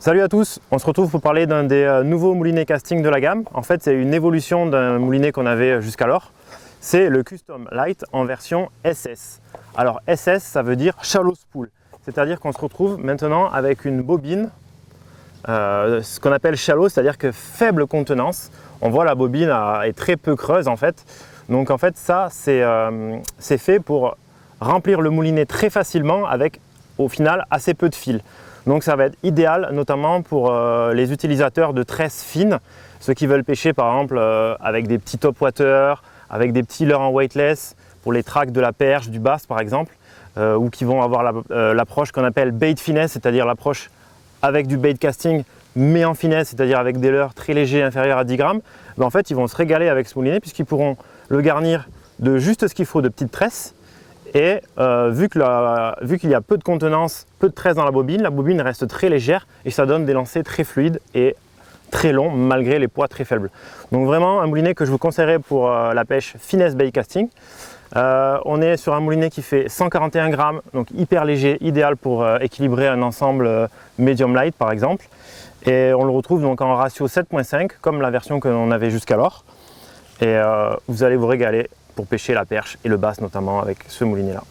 Salut à tous, on se retrouve pour parler d'un des nouveaux moulinets casting de la gamme. En fait, c'est une évolution d'un moulinet qu'on avait jusqu'alors. C'est le Custom Light en version SS. Alors SS, ça veut dire shallow spool, c'est-à-dire qu'on se retrouve maintenant avec une bobine, ce qu'on appelle shallow, c'est-à-dire que faible contenance. On voit la bobine est très peu creuse en fait. Donc en fait, ça, c'est fait pour remplir le moulinet très facilement avec, au final, assez peu de fil. Donc ça va être idéal notamment pour les utilisateurs de tresses fines, ceux qui veulent pêcher par exemple avec des petits top water, avec des petits leurres en weightless pour les tracks de la perche, du bass par exemple, ou qui vont avoir l'approche qu'on appelle bait finesse, c'est-à-dire l'approche avec du bait casting mais en finesse, c'est-à-dire avec des leurres très légers inférieurs à 10 grammes. Ben, en fait ils vont se régaler avec ce moulinet puisqu'ils pourront le garnir de juste ce qu'il faut de petites tresses. Et vu qu'il y a peu de contenance, peu de tresse dans la bobine reste très légère et ça donne des lancers très fluides et très longs malgré les poids très faibles. Donc vraiment un moulinet que je vous conseillerais pour la pêche finesse bait casting. On est sur un moulinet qui fait 141 grammes, donc hyper léger, idéal pour équilibrer un ensemble medium light par exemple. Et on le retrouve donc en ratio 7.5 comme la version que l'on avait jusqu'alors. Et vous allez vous régaler pour pêcher la perche et le bass notamment avec ce moulinet là.